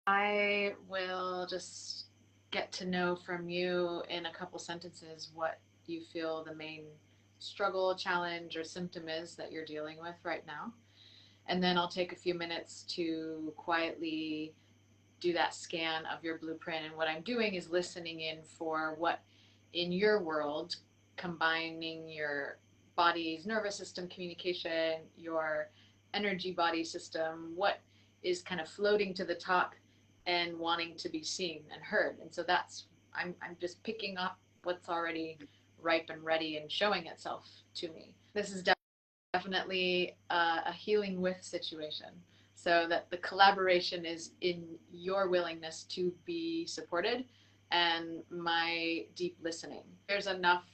I will just get to know from you in a couple sentences what you feel the main struggle, challenge, or symptom is that you're dealing with right now. And then I'll take a few minutes to quietly do that scan of your blueprint. And what I'm doing is listening in for what in your world, combining your body's nervous system communication, your energy body system, what is kind of floating to the top and wanting to be seen and heard. And so that's, I'm just picking up what's already ripe and ready and showing itself to me. This is definitely a healing with situation, so that the collaboration is in your willingness to be supported and my deep listening. There's enough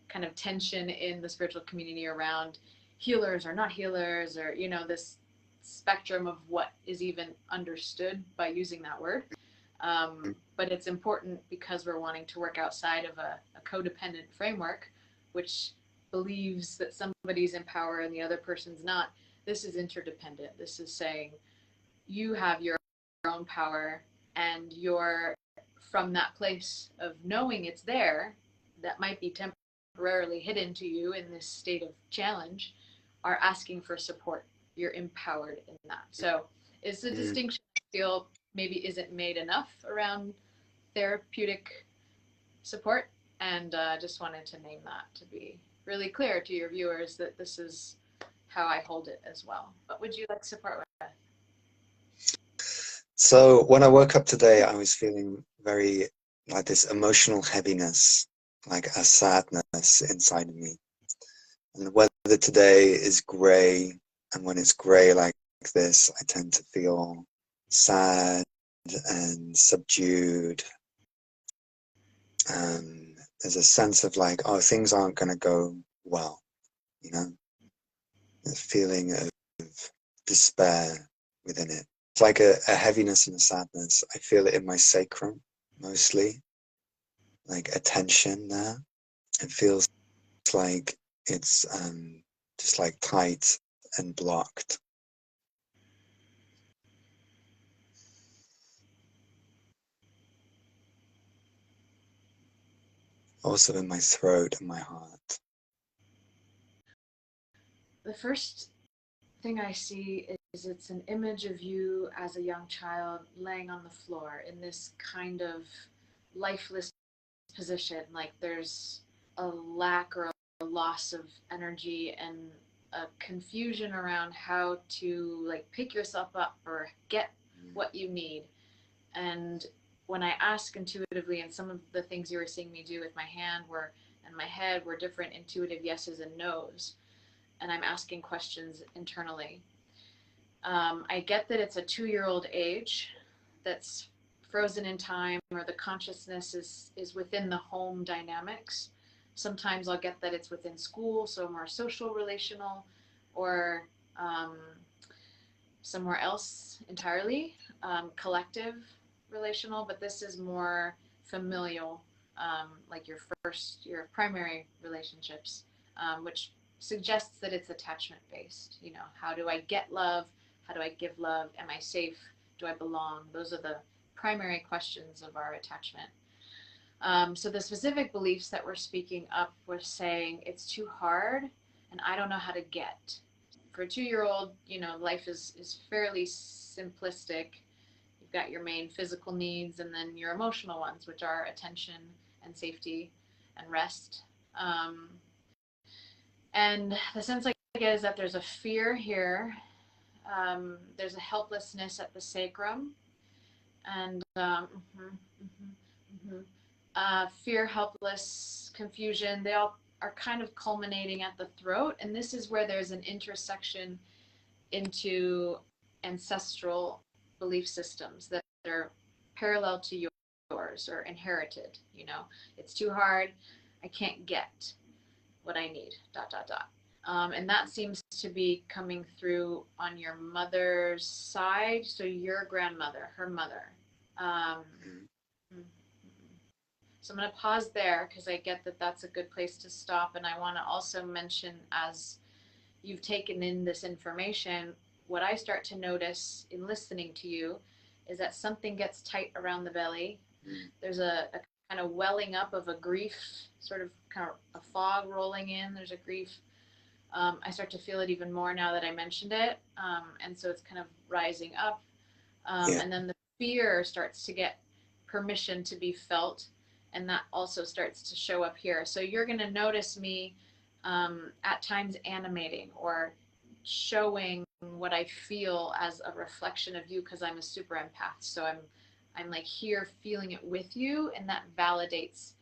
kind of tension in the spiritual community around healers or not healers, or, you know, this spectrum of what is even understood by using that word. But it's important because we're wanting to work outside of a codependent framework, which believes that somebody's in power and the other person's not. This is interdependent. This is saying you have your own power, and you're from that place of knowing it's there, that might be temporarily hidden to you in this state of challenge, are asking for support. You're empowered in that. So it's a distinction I feel maybe isn't made enough around therapeutic support, and just wanted to name that to be really clear to your viewers that this is how I hold it as well. What would you like support with? So when I woke up today, I was feeling very like this emotional heaviness, like a sadness inside of me. And the weather today is grey, and when it's grey like this, I tend to feel sad and subdued. And there's a sense of like, oh, things aren't going to go well, you know, a feeling of despair within it. It's like a heaviness and a sadness. I feel it in my sacrum mostly, like a tension there. It feels like it's just like tight and blocked. Also in my throat and my heart. The first thing I see is it's an image of you as a young child laying on the floor in this kind of lifeless position, like there's a lack or a loss of energy and a confusion around how to like pick yourself up or get what you need. And when I ask intuitively, and some of the things you were seeing me do with my hand were and my head were different intuitive yeses and nos, and I'm asking questions internally. I get that it's a 2-year-old age that's frozen in time, or the consciousness is within the home dynamics. Sometimes I'll get that it's within school, so more social, relational, or um, somewhere else entirely, collective, relational. But this is more familial, like your primary relationships, which suggests that it's attachment based. You know, how do I get love? How do I give love? Am I safe? Do I belong? Those are the primary questions of our attachment. So the specific beliefs that we're speaking up were saying it's too hard and I don't know how to get. For a 2-year-old, you know, life is fairly simplistic. You've got your main physical needs and then your emotional ones, which are attention and safety and rest. And the sense I get is that there's a fear here. There's a helplessness at the sacrum, and fear, helpless, confusion. They all are kind of culminating at the throat, and this is where there's an intersection into ancestral belief systems that are parallel to yours or inherited. You know, it's too hard. I can't get what I need. Dot dot dot. And that seems to be coming through on your mother's side. So your grandmother, her mother. Um, so I'm going to pause there because I get that that's a good place to stop. And I want to also mention, as you've taken in this information, what I start to notice in listening to you is that something gets tight around the belly. Mm. There's a kind of welling up of a grief, sort of kind of a fog rolling in. There's a grief. I start to feel it even more now that I mentioned it. And so it's kind of rising up. Yeah. And then the fear starts to get permission to be felt. And that also starts to show up here. So you're going to notice me at times animating or showing what I feel as a reflection of you because I'm a super empath. So I'm like here feeling it with you, and that validates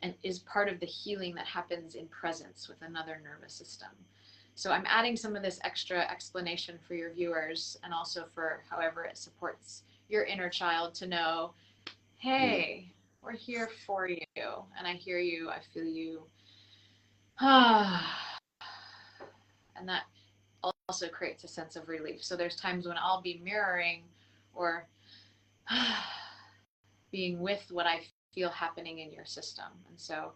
and is part of the healing that happens in presence with another nervous system. So I'm adding some of this extra explanation for your viewers and also for however it supports your inner child to know, hey, we're here for you. And I hear you, I feel you. And that also creates a sense of relief. So there's times when I'll be mirroring or being with what I feel happening in your system. And so,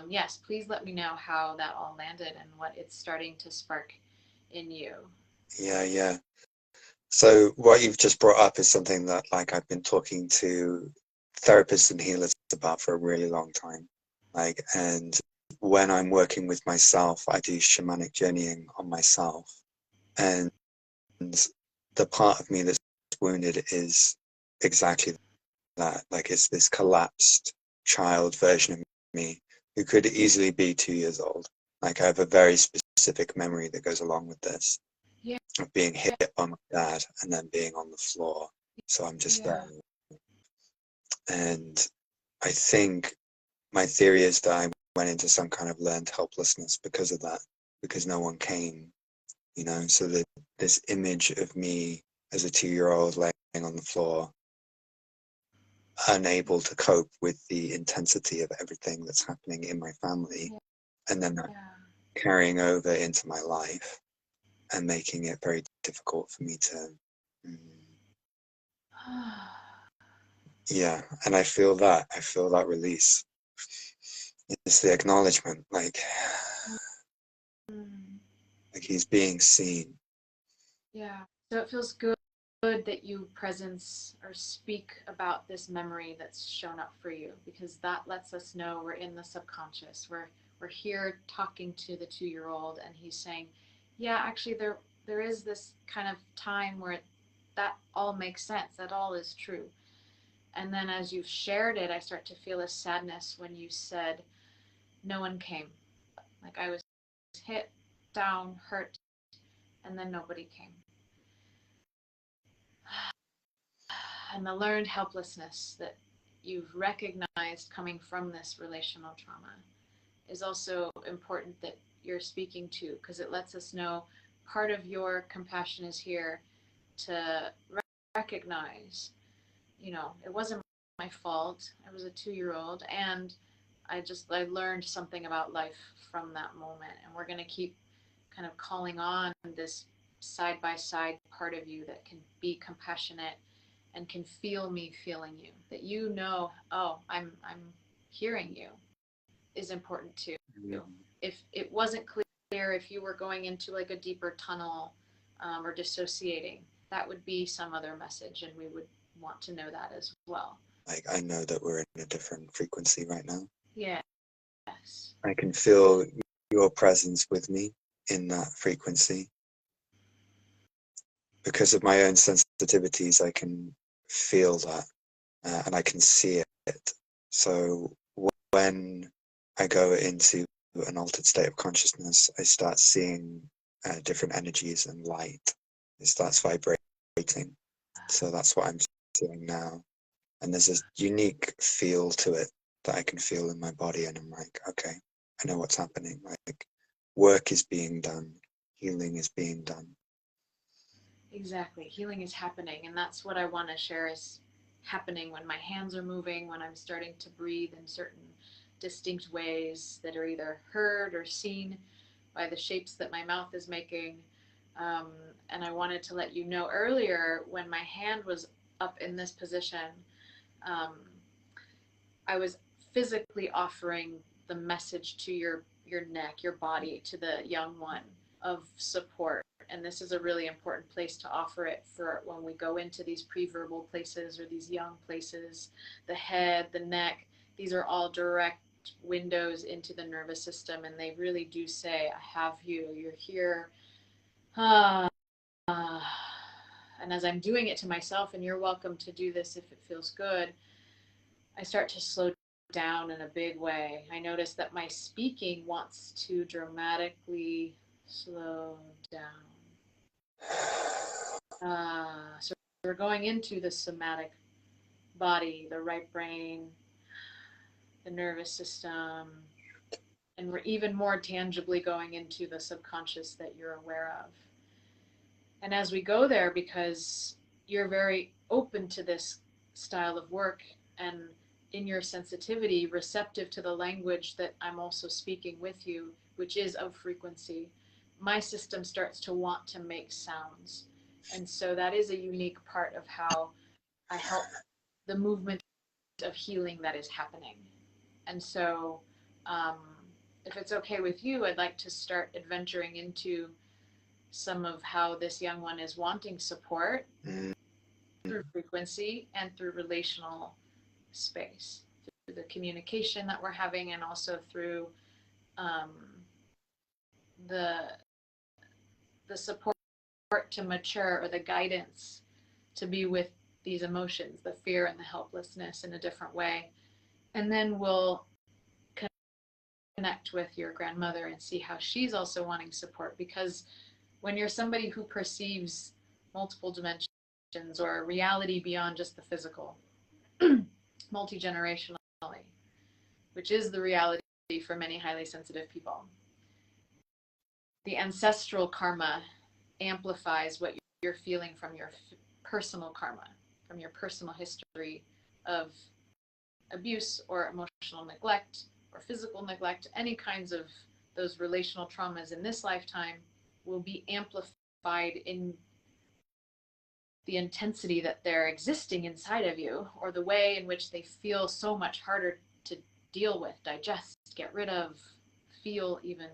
yes, please let me know how that all landed and what it's starting to spark in you. Yeah. So what you've just brought up is something that like I've been talking to therapists and healers about for a really long time. Like, and when I'm working with myself, I do shamanic journeying on myself. And the part of me that's wounded is exactly that. Like, it's this collapsed child version of me who could easily be 2 years old. Like, I have a very specific memory that goes along with this, Yeah. of being hit by my dad and then being on the floor. So I'm just Yeah. there. And I think my theory is that I went into some kind of learned helplessness because of that, because no one came, you know. So that this image of me as a 2-year-old laying on the floor, unable to cope with the intensity of everything that's happening in my family, and then that carrying over into my life and making it very difficult for me to yeah. And I feel that release. It's the acknowledgement, like he's being seen. Yeah. So it feels good that you presence or speak about this memory that's shown up for you, because that lets us know we're in the subconscious. We're here talking to the 2-year-old, and he's saying, yeah, actually there is this kind of time where that all makes sense. That all is true. And then as you've shared it, I start to feel a sadness when you said no one came. Like I was hit, down, hurt, and then nobody came. And the learned helplessness that you've recognized coming from this relational trauma is also important that you're speaking to, because it lets us know part of your compassion is here to recognize, it wasn't my fault. I was a 2-year-old, and I learned something about life from that moment, and we're going to keep kind of calling on this side by side part of you that can be compassionate and can feel me feeling you, that oh, I'm hearing you, is important too. If it wasn't clear, if you were going into like a deeper tunnel or dissociating, that would be some other message, and we would want to know that as well. Like, I know that we're in a different frequency right now. Yes. I can feel your presence with me in that frequency. Because of my own sensitivities, I can feel that and I can see it. So when I go into an altered state of consciousness, I start seeing different energies and light. It starts vibrating. So that's what I'm seeing now. And there's a unique feel to it that I can feel in my body. And I'm like, okay, I know what's happening. Like, work is being done. Healing is being done. Exactly. Healing is happening. And that's what I want to share is happening when my hands are moving, when I'm starting to breathe in certain distinct ways that are either heard or seen by the shapes that my mouth is making. Um, and I wanted to let you know earlier, when my hand was up in this position, um, I was physically offering the message to your neck, your body, to the young one, of support, And this is a really important place to offer it for when we go into these pre-verbal places or these young places. The head, the neck, these are all direct windows into the nervous system, and they really do say, I have you, you're here. And as I'm doing it to myself, and you're welcome to do this if it feels good, I start to slow down in a big way. I notice that my speaking wants to dramatically slow down. So we're going into the somatic body, the right brain, the nervous system, and we're even more tangibly going into the subconscious that you're aware of. And as we go there, because you're very open to this style of work and in your sensitivity, receptive to the language that I'm also speaking with you, which is of frequency, my system starts to want to make sounds. And so that is a unique part of how I help the movement of healing that is happening. And so if it's okay with you, I'd like to start adventuring into some of how this young one is wanting support through frequency and through relational space, through the communication that we're having, and also through the support to mature, or the guidance to be with these emotions, the fear and the helplessness, in a different way. And then we'll connect with your grandmother and see how she's also wanting support, because when you're somebody who perceives multiple dimensions or reality beyond just the physical, multi-generationally, which is the reality for many highly sensitive people, the ancestral karma amplifies what you're feeling from your personal karma, from your personal history of abuse or emotional neglect or physical neglect. Any kinds of those relational traumas in this lifetime will be amplified in the intensity that they're existing inside of you, or the way in which they feel so much harder to deal with, digest, get rid of, feel even,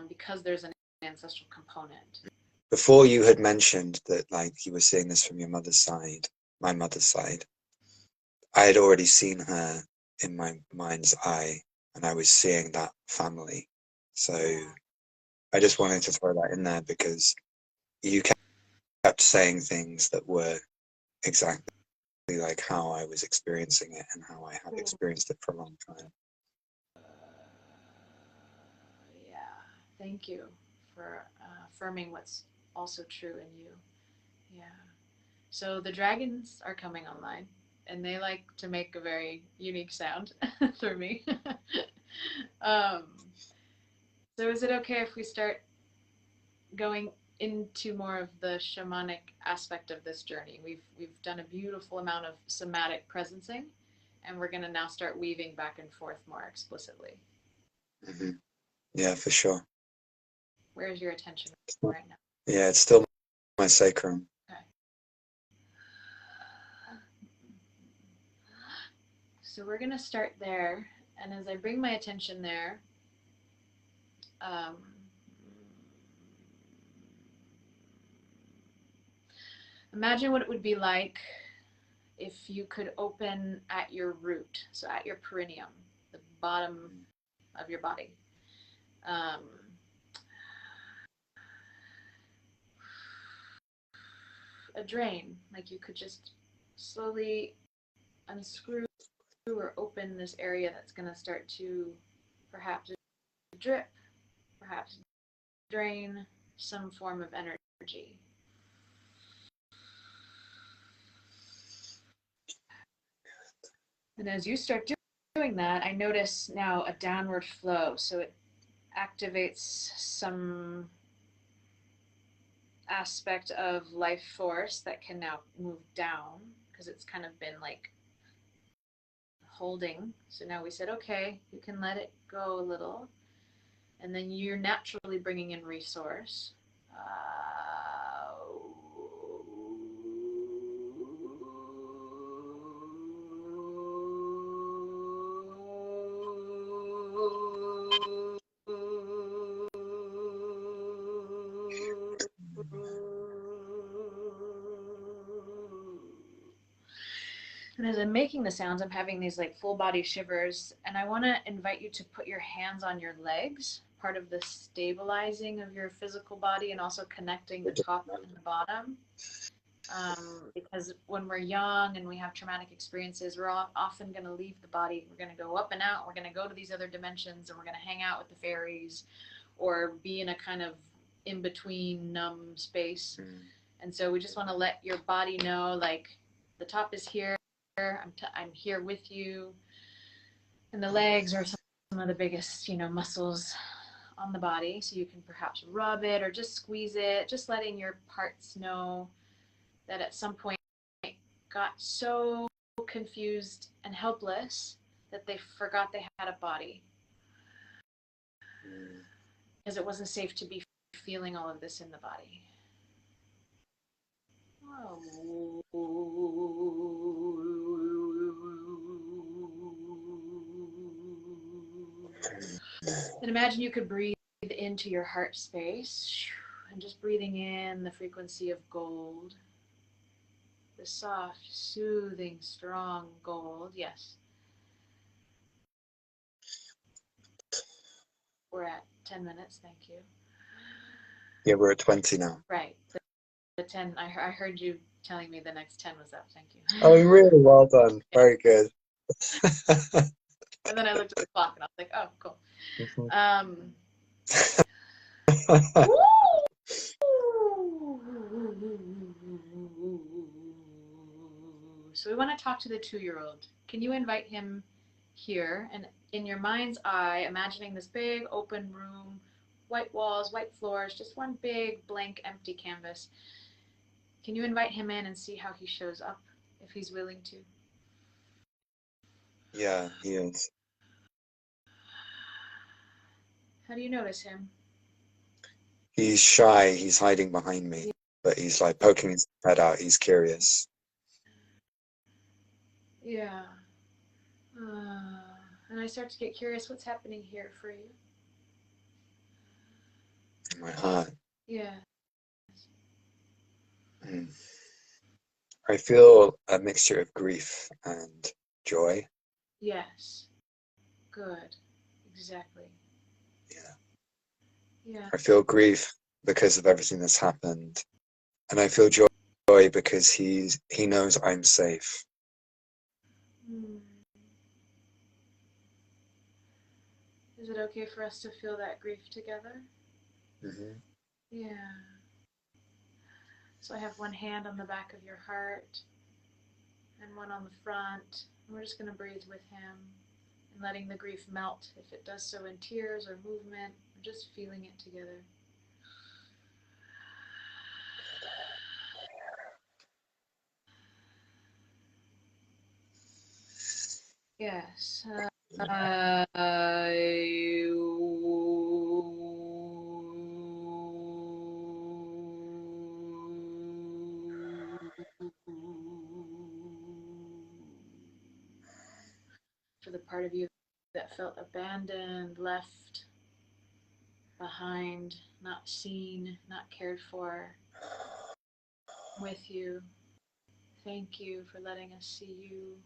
because there's an ancestral component. Before, you had mentioned that, like, you were seeing this from your mother's side, my mother's side. I had already seen her in my mind's eye, and I was seeing that family. So I just wanted to throw that in there, because you kept saying things that were exactly like how I was experiencing it and how I had experienced it for a long time. Yeah, thank you for affirming what's also true in you. Yeah. So the dragons are coming online, and they like to make a very unique sound through me. So is it okay if we start going into more of the shamanic aspect of this journey? We've done a beautiful amount of somatic presencing, and we're going to now start weaving back and forth more explicitly. Mm-hmm. Yeah, for sure. Where's your attention right now? Yeah, it's still my sacrum. Okay. So we're going to start there, and as I bring my attention there, imagine what it would be like if you could open at your root, so at your perineum, the bottom of your body. A drain, like you could just slowly unscrew or open this area that's going to start to perhaps drip, perhaps drain some form of energy. And as you start doing that, I notice now a downward flow. So it activates some aspect of life force that can now move down, because it's kind of been like holding. So now we said, okay, you can let it go a little. And then you're naturally bringing in resource. And as I'm making the sounds, I'm having these like full body shivers. And I want to invite you to put your hands on your legs, part of the stabilizing of your physical body and also connecting the top and the bottom. Because when we're young and we have traumatic experiences, we're often going to leave the body. We're going to go up and out. We're going to go to these other dimensions and we're going to hang out with the fairies or be in a kind of in between numb space. And so we just want to let your body know, like, the top is here. I'm here with you. And the legs are some of the biggest, muscles on the body. So you can perhaps rub it or just squeeze it, just letting your parts know that at some point got so confused and helpless that they forgot they had a body because it wasn't safe to be feeling all of this in the body. And imagine you could breathe into your heart space and just breathing in the frequency of gold. The soft, soothing, strong gold. Yes. We're at 10 minutes. Thank you. Yeah, we're at 20 now. Right. The 10, I heard you telling me the next 10 was up. Thank you. Oh, really? Well done. Very good. And then I looked at the clock and I was like, oh, cool. So we want to talk to the 2-year-old. Can you invite him here? And in your mind's eye, imagining this big open room, white walls, white floors, just one big blank empty canvas. Can you invite him in and see how he shows up, if he's willing to? Yeah, he is. How do you notice him? He's shy. He's hiding behind me, but he's like poking his head out. He's curious. Yeah. And I start to get curious, what's happening here for you? In my heart. Yeah. I feel a mixture of grief and joy. Yes. Good. Exactly. Yeah. Yeah. I feel grief because of everything that's happened. And I feel joy because he knows I'm safe. Is it okay for us to feel that grief together? Mm-hmm. Yeah. So I have one hand on the back of your heart and one on the front. And we're just going to breathe with him and letting the grief melt. If it does so in tears or movement, or just feeling it together. Yes. For the part of you that felt abandoned, left behind, not seen, not cared for, with you. Thank you for letting us see you.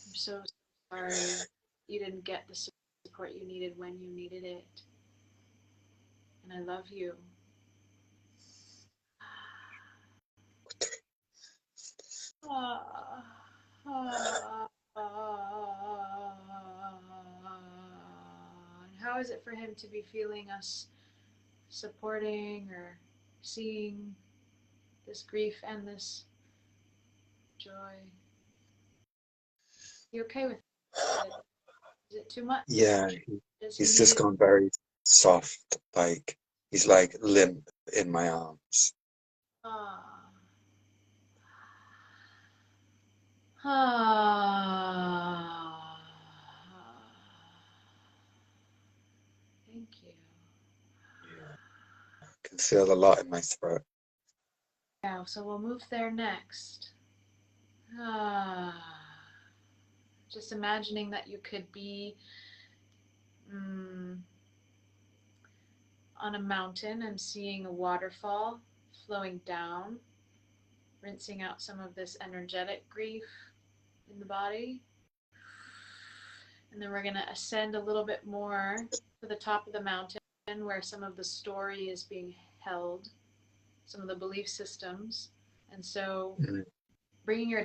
I'm so sorry you didn't get the support you needed when you needed it. And I love you. And how is it for him to be feeling us supporting or seeing this grief and this joy? You okay with it? Is it too much? Yeah, Does he he's need just it? gone very soft, like he's like limp in my arms. Ah. Ah. Thank you. Yeah, I can feel a lot in my throat. Yeah, so we'll move there next. Ah. Just imagining that you could be on a mountain and seeing a waterfall flowing down, rinsing out some of this energetic grief, in the body. And then we're going to ascend a little bit more to the top of the mountain where some of the story is being held, some of the belief systems. And so bringing your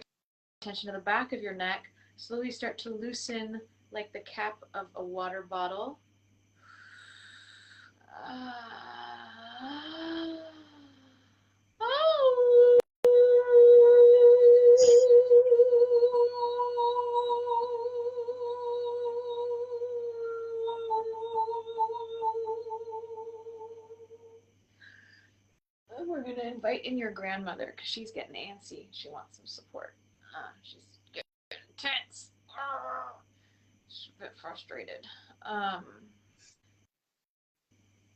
attention to the back of your neck, slowly start to loosen like the cap of a water bottle. We're going to invite in your grandmother because she's getting antsy. She wants some support. She's getting tense. She's a bit frustrated.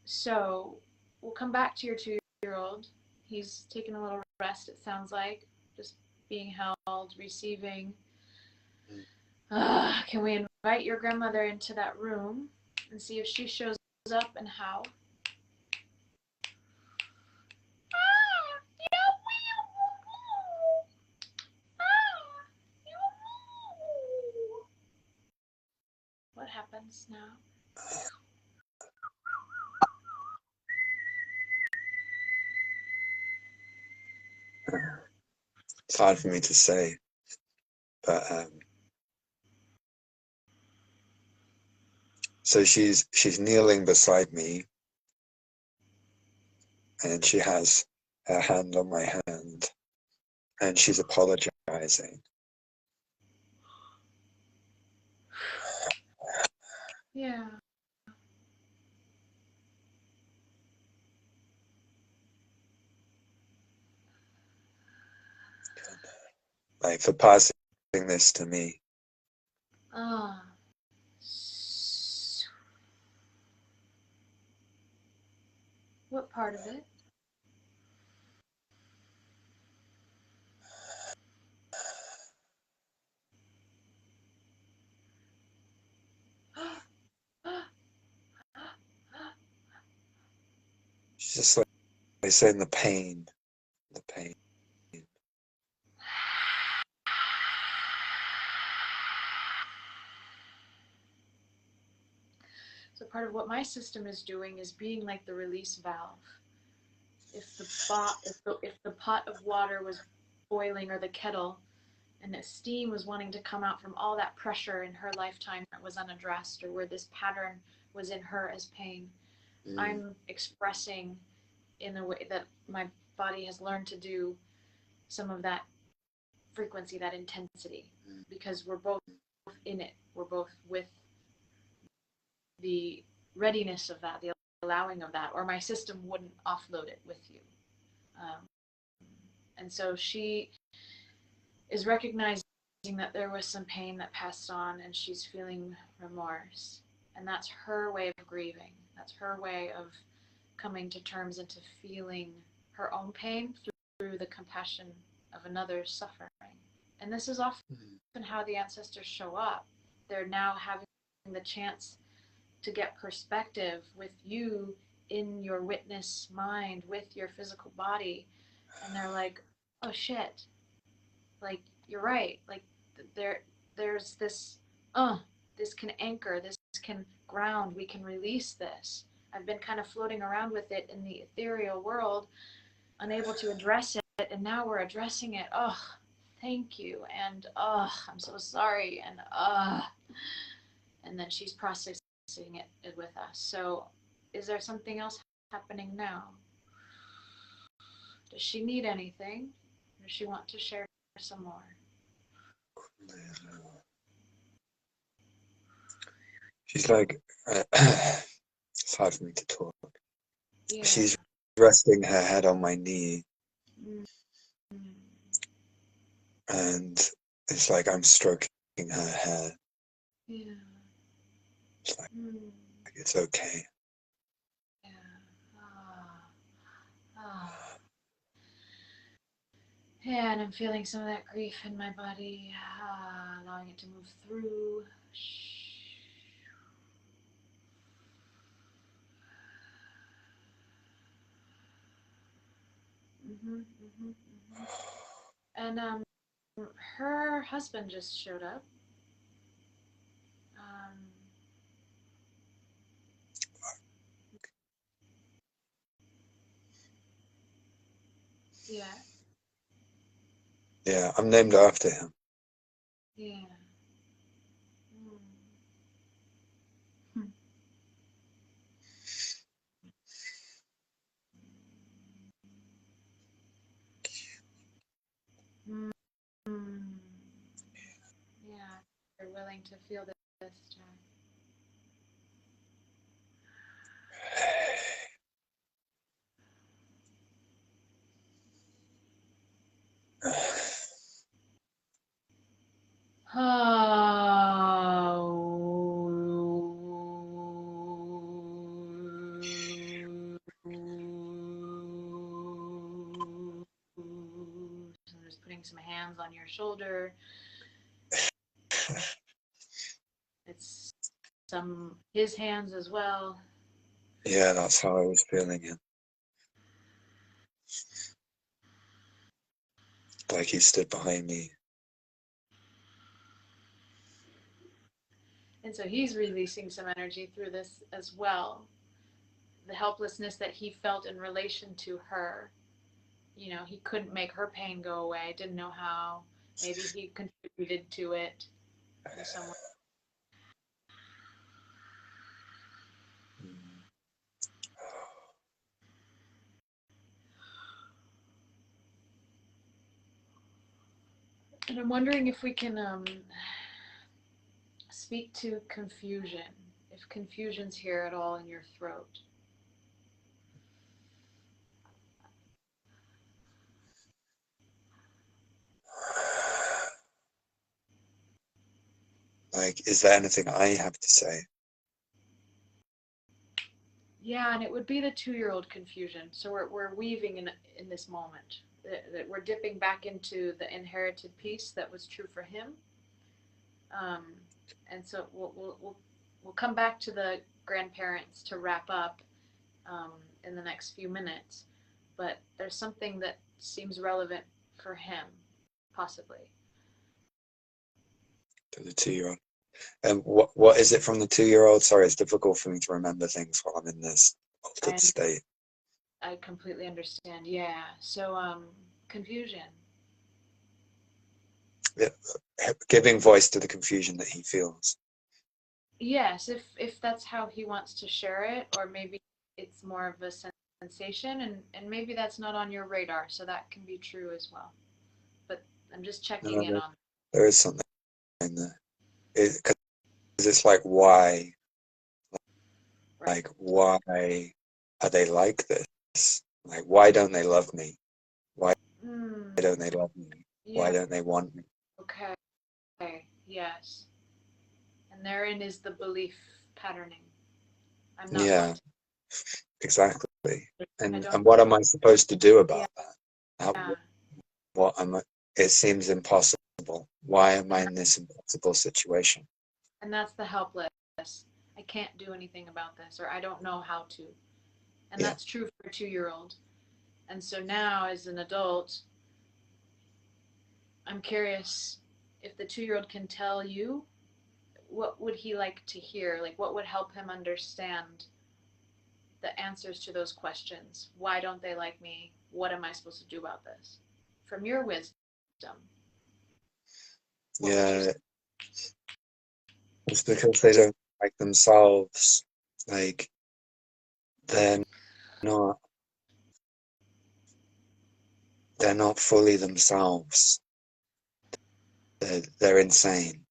So we'll come back to your 2-year-old. He's taking a little rest, it sounds like, just being held, receiving. Can we invite your grandmother into that room and see if she shows up and how? What happens now? It's hard for me to say, but so she's kneeling beside me, and she has her hand on my hand, and she's apologizing. Yeah. Like for passing this to me. What part of it? She's just like saying the pain. So part of what my system is doing is being like the release valve. If the pot of water was boiling, or the kettle, and the steam was wanting to come out from all that pressure in her lifetime that was unaddressed, or where this pattern was in her as pain, I'm expressing in a way that my body has learned to do some of that frequency, that intensity, because we're both in it. We're both with the readiness of that, the allowing of that, or my system wouldn't offload it with you. And so she is recognizing that there was some pain that passed on, and she's feeling remorse. And that's her way of grieving. That's her way of coming to terms and to feeling her own pain through the compassion of another's suffering. And this is often how the ancestors show up. They're now having the chance to get perspective with you in your witness mind, with your physical body. And they're like, oh shit, like, you're right. Like, there's this, this can anchor, this can ground, we can release this. I've been kind of floating around with it in the ethereal world, unable to address it, and now we're addressing it. Oh, thank you. And I'm so sorry. And then she's processing it with us. So is there something else happening now? Does she need anything? Does she want to share some more? She's like, it's hard for me to talk. Yeah. She's resting her head on my knee. And it's like I'm stroking her hair. Yeah. It's like, it's okay. Yeah. Yeah, and I'm feeling some of that grief in my body, allowing it to move through. And her husband just showed up. Um, yeah, Yeah, I'm named after him. yeah. Mm. Mm. Mm. Yeah, you're willing to feel this, Jack. So I'm just putting some hands on your shoulder. It's some his hands as well. Yeah, that's how I was feeling it. Like he stood behind me. And so he's releasing some energy through this as well. The helplessness that he felt in relation to her. You know, he couldn't make her pain go away, didn't know how. Maybe he contributed to it in some way. And I'm wondering if we can speak to confusion, if confusion's here at all in your throat. Like, is there anything I have to say? Yeah, and it would be the 2-year-old confusion. So we're weaving in this moment. That we're dipping back into the inherited piece that was true for him. Um, and so we'll come back to the grandparents to wrap up in the next few minutes. But there's something that seems relevant for him, possibly. To the 2-year-old. And what is it from the 2-year-old? Sorry, it's difficult for me to remember things while I'm in this altered And state. I completely understand. Yeah. So confusion. Yeah, giving voice to the confusion that he feels. Yes, if that's how he wants to share it, or maybe it's more of a sensation, and maybe that's not on your radar, so that can be true as well. But I'm just checking No, in on. there is something there. Because it's like, why? Right. Like, why are they like this? Like, why don't they love me? Why Mm, don't they love me? Why yeah. don't they want me? Okay. Yes. And therein is the belief patterning. I'm not Yeah, worthy. exactly. I And don't. what am I supposed to do Yeah. about that? Yeah. What am I? It seems impossible. Why am I And in this impossible situation? and that's the helpless. I can't do anything about this, or I don't know how to. And Yeah, that's true for a 2-year-old. And so now, as an adult, I'm curious if the 2-year-old can tell you what would he like to hear, like what would help him understand the answers to those questions. Why don't they like me? What am I supposed to do about this? From your wisdom, what would you say? yeah. It's because they don't like themselves. Like they're not. They're not fully themselves. They're insane.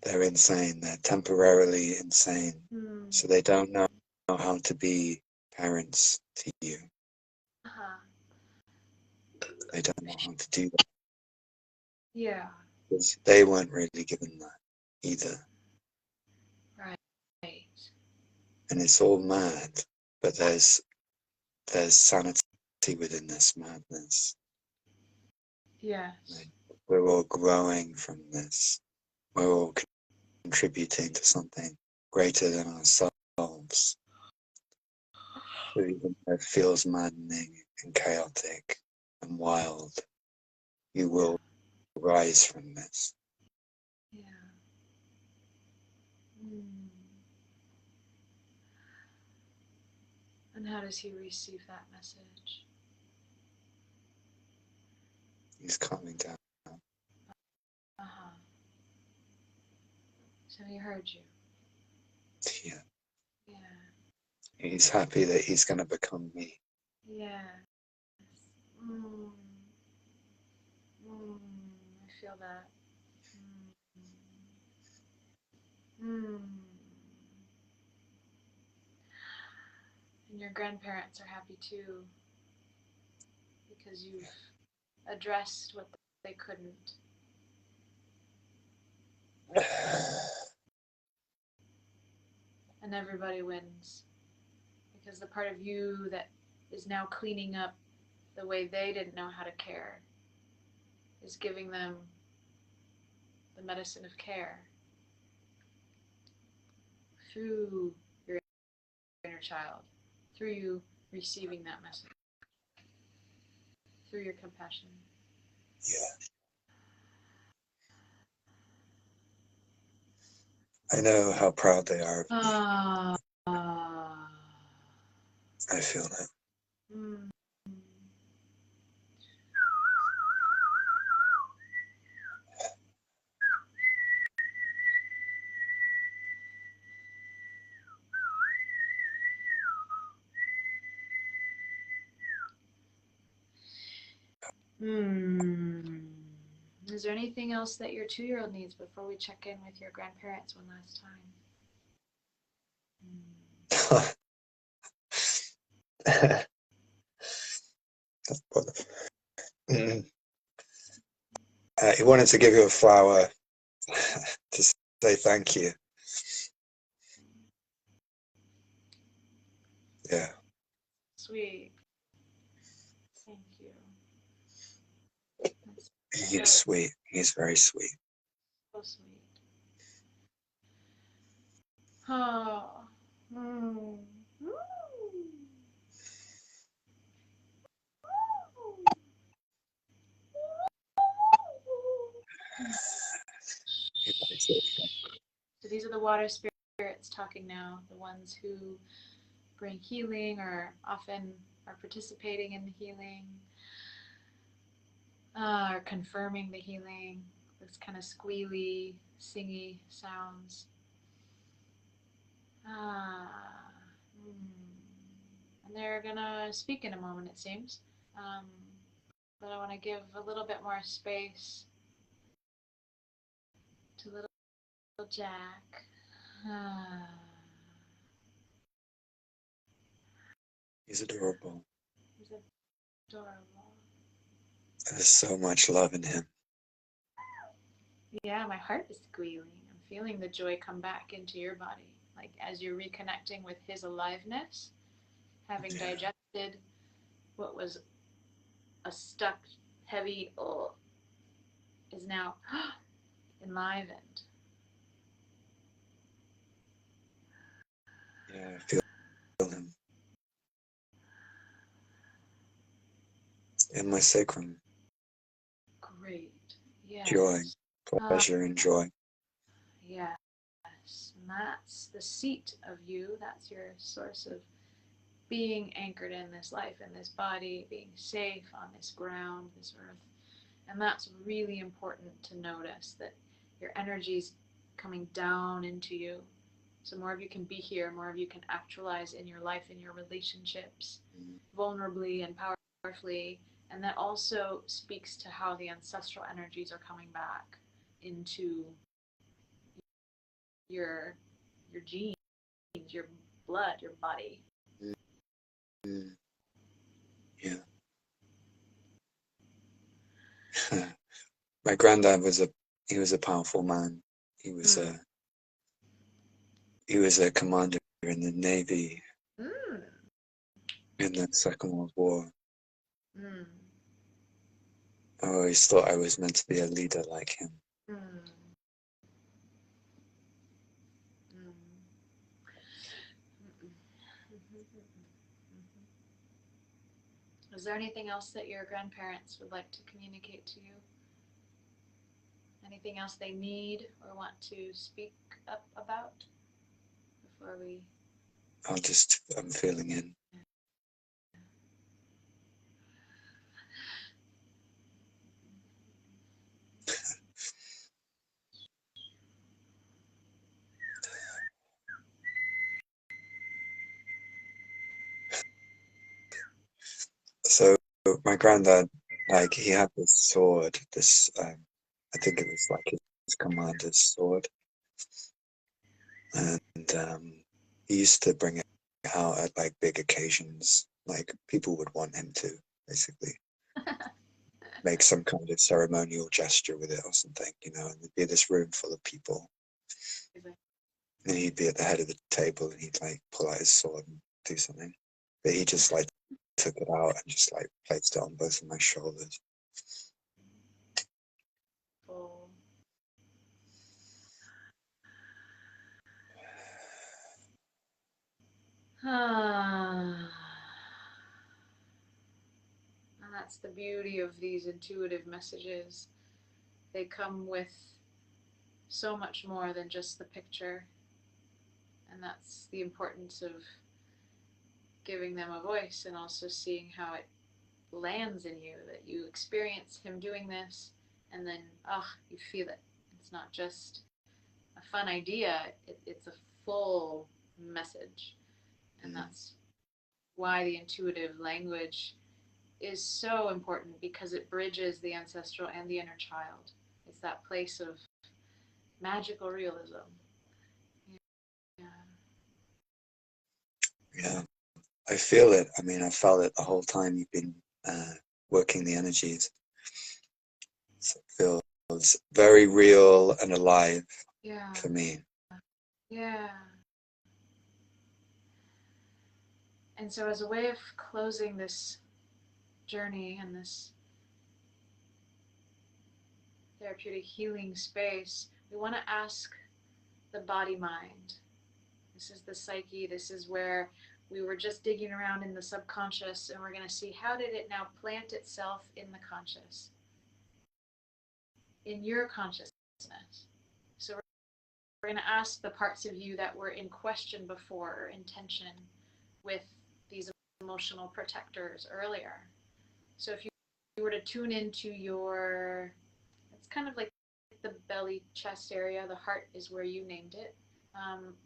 They're insane. They're temporarily insane. Hmm. So they don't know how to be parents to you. Uh-huh. They don't know how to do that Yeah. because they weren't really given that either. Right. And it's all mad, but there's sanity within this madness. Yes. Like, we're all growing from this. We're all contributing to something greater than ourselves. So even though it feels maddening and chaotic and wild, you will rise from this. Yeah. Mm. And how does he receive that message? He's calming down. Uh-huh. So he heard you. Yeah. Yeah. He's happy that he's going to become me. Yeah. Mm. Mm. I feel that. Mm. Mm. And your grandparents are happy too, because you've addressed what they couldn't. And everybody wins, because the part of you that is now cleaning up the way they didn't know how to care is giving them the medicine of care through your inner child, through you receiving that message, through your compassion. Yeah. I know how proud they are of me. I feel that. Mm. Is there anything else that your 2-year-old needs before we check in with your grandparents one last time? He wanted to give you a flower to say thank you. Yeah. Sweet. Thank you. He's sweet. He's very sweet. So sweet. Oh. Mm. So these are the water spirits talking now, the ones who bring healing or often are participating in the healing, are confirming the healing, this kind of squealy, singy sounds. And they're gonna speak in a moment, it seems. Um, but I want to give a little bit more space to little Jack. He's adorable. He's adorable. There's so much love in him. Yeah, my heart is squealing. I'm feeling the joy come back into your body. Like as you're reconnecting with his aliveness, having digested what was a stuck, heavy, is now enlivened. Yeah, I feel him in my sacrum. Great. Yes. Joy, pleasure, and joy. Yes. And that's the seat of you. That's your source of being anchored in this life, in this body, being safe on this ground, this earth. And that's really important to notice, that your energy's coming down into you. So more of you can be here, more of you can actualize in your life, in your relationships, vulnerably and powerfully. And that also speaks to how the ancestral energies are coming back into your genes, your blood, your body. Yeah. My granddad was a powerful man. He was a commander in the Navy in the Second World War. I always thought I was meant to be a leader like him. Is there anything else that your grandparents would like to communicate to you? Anything else they need or want to speak up about before we? I'm feeling in. So my granddad, like, he had this sword, I think it was like his commander's sword, and he used to bring it out at like big occasions. Like people would want him to basically make some kind of ceremonial gesture with it or something, and there'd be this room full of people, and he'd be at the head of the table, and he'd like pull out his sword and do something, but he just like took it out and just like placed it on both of my shoulders. Oh. And that's the beauty of these intuitive messages. They come with so much more than just the picture. And that's the importance of giving them a voice and also seeing how it lands in you, that you experience him doing this and then, you feel it. It's not just a fun idea, it's a full message. And that's why the intuitive language is so important, because it bridges the ancestral and the inner child. It's that place of magical realism. Yeah. Yeah, I feel it. I mean, I felt it the whole time you've been working the energies. So it feels very real and alive for me. Yeah. And so, as a way of closing this journey and this therapeutic healing space, we want to ask the body mind. This is the psyche. This is where we were just digging around in the subconscious, and we're going to see how did it now plant itself in the conscious, in your consciousness. So we're going to ask the parts of you that were in question before or in tension with these emotional protectors earlier. So if you were to tune into your, it's kind of like the belly chest area, the heart is where you named it.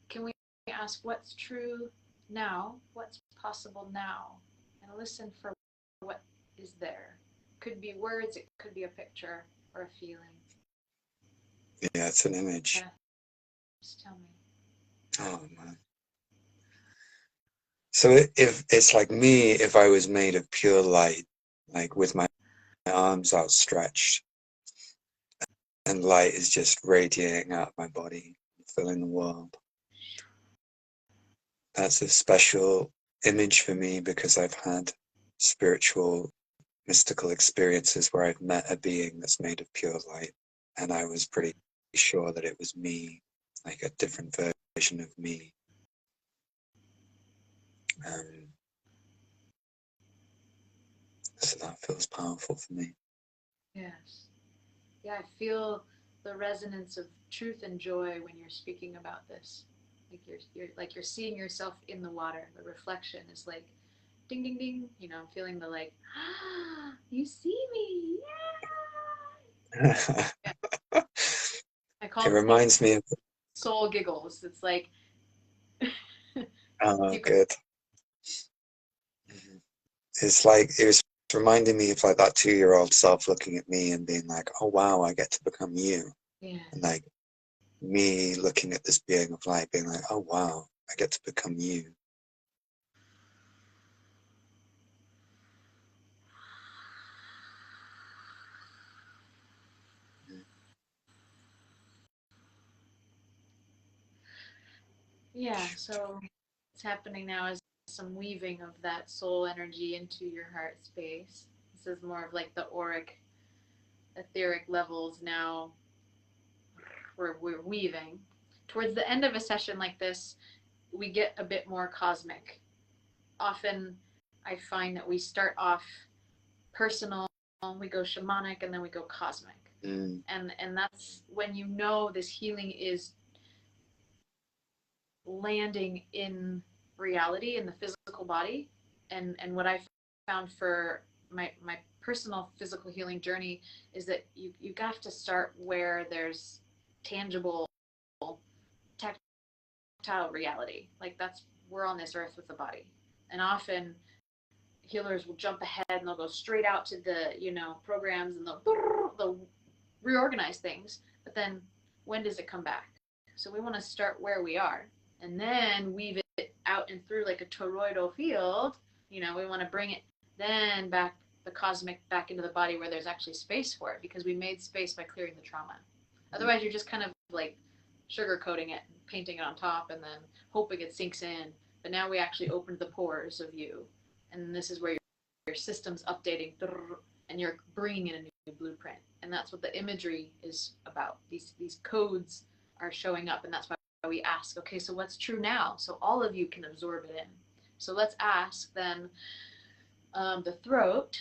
Can we ask what's true now, what's possible now, and listen for what is there? Could be words, it could be a picture or a feeling. Yeah, it's an image. Yeah. Just tell me. Oh man. So if it's like me, if I was made of pure light, like with my arms outstretched, and light is just radiating out of my body, filling the world. That's a special image for me because I've had spiritual, mystical experiences where I've met a being that's made of pure light, and I was pretty sure that it was me, like a different version of me. So that feels powerful for me. Yes. Yeah, I feel the resonance of truth and joy when you're speaking about this. Like you're seeing yourself in the water. The reflection is like ding ding ding, feeling the like, you see me. Yeah. Yeah. I call It it reminds me of soul giggles. It's like oh you can, good. It's like it was reminding me of like that 2-year-old self looking at me and being like, oh wow, I get to become you. yeah. And like me looking at this being of light being like, oh wow, I get to become you. Yeah, so what's happening now is some weaving of that soul energy into your heart space. This is more of like the auric, etheric levels now we're weaving. Towards the end of a session like this, we get a bit more cosmic. Often I find that we start off personal, we go shamanic, and then we go cosmic. And that's when you know this healing is landing in reality, in the physical body. And what I found for my personal physical healing journey is that you have to start where there's tangible, tactile reality. Like, that's, we're on this earth with the body. And often healers will jump ahead and they'll go straight out to the, programs, and they'll reorganize things. But then when does it come back? So we want to start where we are and then weave it out and through like a toroidal field. We want to bring it then back, the cosmic, back into the body where there's actually space for it, because we made space by clearing the trauma. Otherwise, you're just kind of like sugarcoating it, painting it on top, and then hoping it sinks in. But now we actually opened the pores of you, and this is where your system's updating, and you're bringing in a new blueprint. And that's what the imagery is about. These codes are showing up, and that's why we ask, okay, so what's true now? So all of you can absorb it in. So let's ask then, the throat.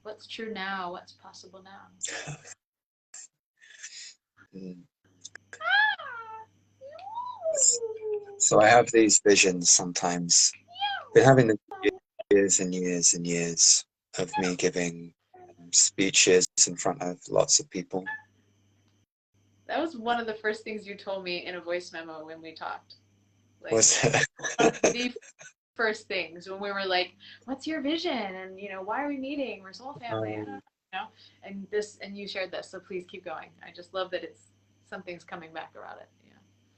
What's true now? What's possible now? So I have these visions sometimes. Been having them years and years and years of me giving speeches in front of lots of people. That was one of the first things you told me in a voice memo when we talked. Like, Was the first things when we were like, "What's your vision?" And why are we meeting? We're soul family. And you shared this, so please keep going. I just love that it's something's coming back around it.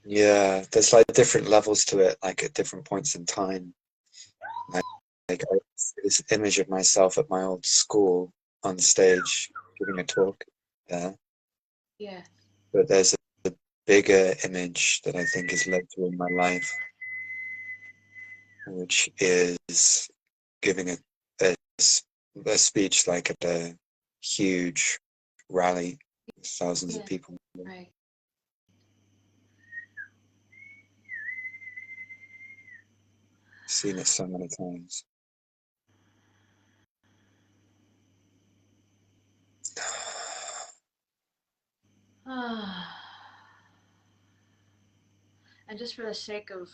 Yeah, there's like different levels to it, like at different points in time. Like I see this image of myself at my old school on stage giving a talk there. Yeah. But there's a bigger image that I think is led through in my life, which is giving a speech like at a huge rally with thousands of people. Right. Seen it so many times. And just for the sake of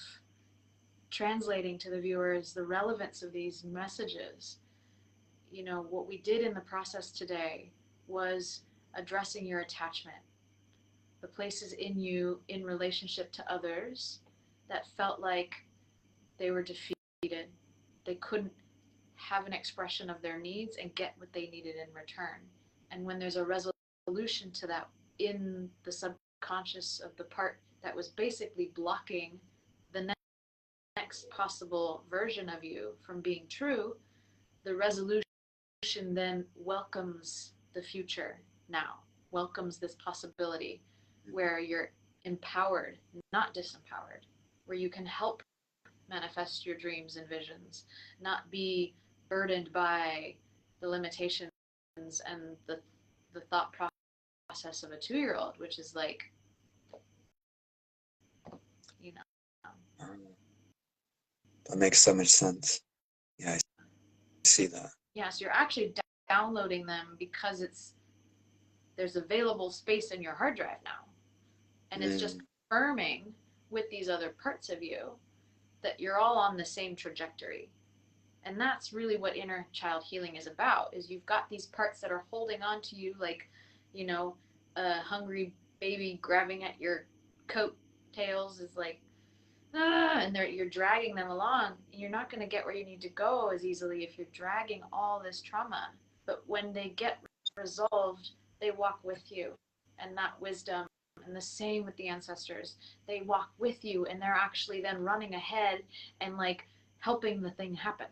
translating to the viewers the relevance of these messages, what we did in the process today was addressing your attachment, the places in you in relationship to others that felt like they were defeated. They couldn't have an expression of their needs and get what they needed in return. And when there's a resolution to that in the subconscious of the part that was basically blocking the next possible version of you from being true, the resolution then welcomes the future now, welcomes this possibility where you're empowered, not disempowered, where you can help manifest your dreams and visions, not be burdened by the limitations and the thought process of a 2-year-old, which is like, That makes so much sense. Yeah, I see that. Yeah, so you're actually downloading them because there's available space in your hard drive now. And it's just confirming with these other parts of you that you're all on the same trajectory. And that's really what inner child healing is about, is you've got these parts that are holding on to you like, a hungry baby grabbing at your coat tails is like, and you're dragging them along. You're not going to get where you need to go as easily if you're dragging all this trauma. But when they get resolved, they walk with you, and that wisdom, and the same with the ancestors, they walk with you, and they're actually then running ahead and like helping the thing happen.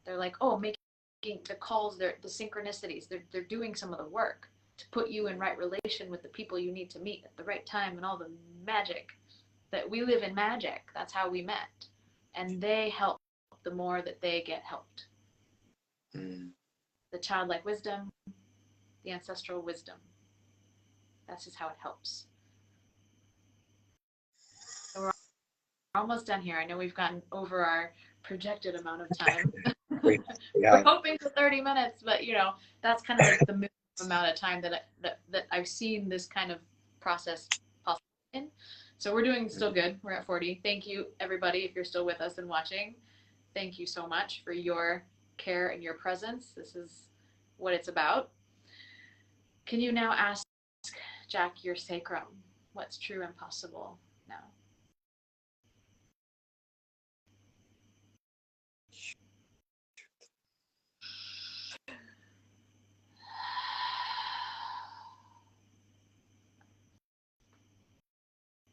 They're like, oh, making the calls, the synchronicities, they're doing some of the work to put you in right relation with the people you need to meet at the right time, and all the magic that we live in magic. That's how we met. And they help the more that they get helped. The childlike wisdom, the ancestral wisdom. That's just how it helps. So we're almost done here. I know we've gotten over our projected amount of time. We're Yeah. hoping for 30 minutes, but that's kind of like the minimum amount of time that I've seen this kind of process possible in. So we're doing still good. We're at 40. Thank you, everybody, if you're still with us and watching. Thank you so much for your care and your presence. This is what it's about. Can you now ask Jack your sacrum? What's true and possible now?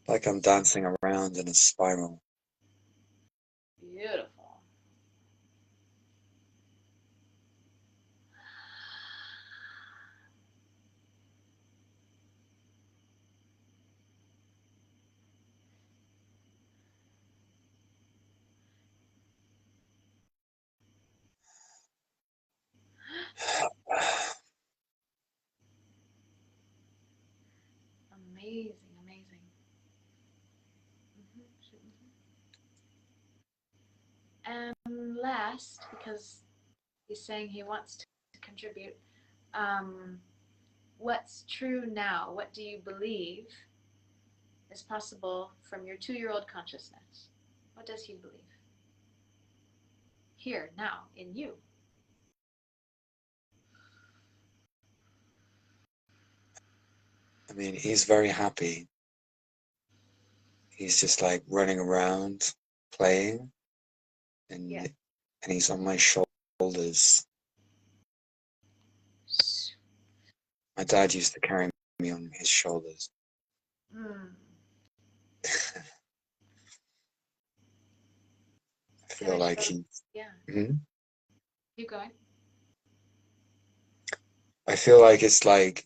Like I'm dancing around in a spiral. Beautiful. Amazing, amazing. And last, because he's saying he wants to contribute, what's true now? What do you believe is possible from your 2-year-old consciousness? What does he believe? Here, now, in you. I mean, he's very happy. He's just like running around, playing, and Yeah. and he's on my shoulders. My dad used to carry me on his shoulders. Mm. I feel like he. Yeah. Hmm? Keep going. I feel like it's like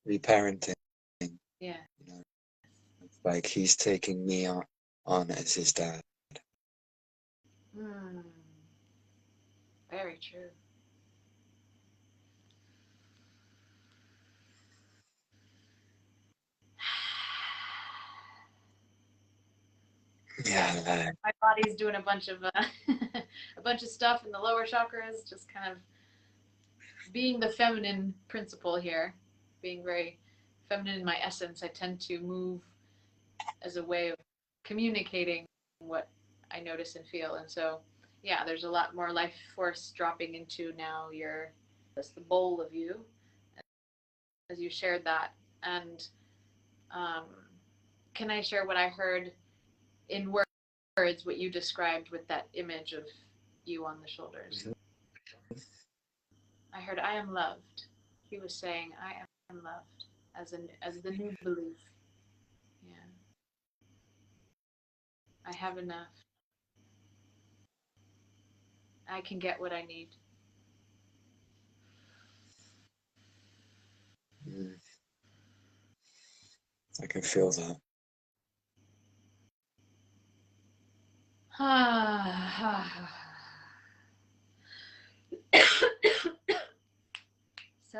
reparenting. Yeah. You know, it's like he's taking me on as his dad. Mm. Very true. Yeah, My body's doing a bunch of a bunch of stuff in the lower chakras, just kind of being the feminine principle here, being very feminine in my essence. I tend to move as a way of communicating what I notice and feel, and so yeah, there's a lot more life force dropping into now your that's the bowl of you as you shared that. And um, can I share what I heard in words, what you described with that image of you on the shoulders? Mhm. I heard, I am loved. He was saying, I am loved as the new belief. Yeah. I have enough. I can get what I need. Mm, I can feel that. So,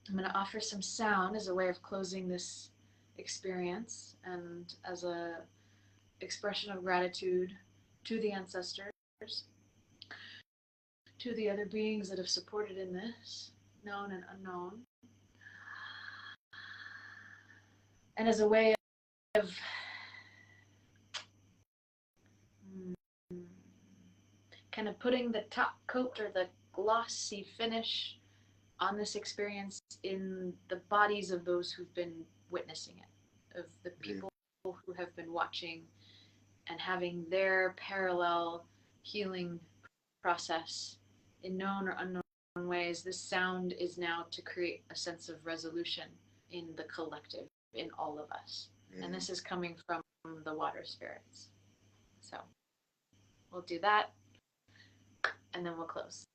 I'm going to offer some sound as a way of closing this experience and as a expression of gratitude to the ancestors, to the other beings that have supported in this, known and unknown, and as a way of kind of putting the top coat or the glossy finish on this experience in the bodies of those who've been witnessing it, of the people who have been watching and having their parallel healing process in known or unknown ways. This sound is now to create a sense of resolution in the collective, in all of us. And this is coming from the water spirits. So we'll do that and then we'll close.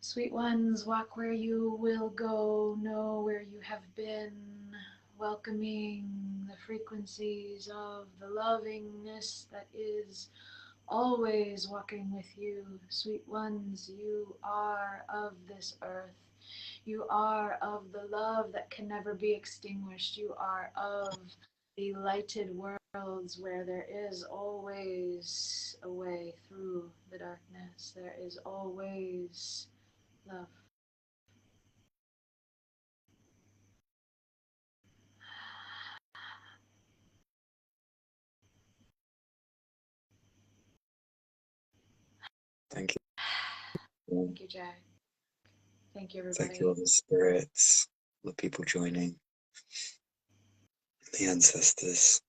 Sweet ones, walk where you will go, know where you have been, welcoming the frequencies of the lovingness that is always walking with you. Sweet ones, you are of this earth. You are of the love that can never be extinguished. You are of the lighted worlds where there is always a way through the darkness. There is always love. Thank you. Thank you, Jay. Thank you, Thank you, all everybody. the spirits, the people joining, the ancestors.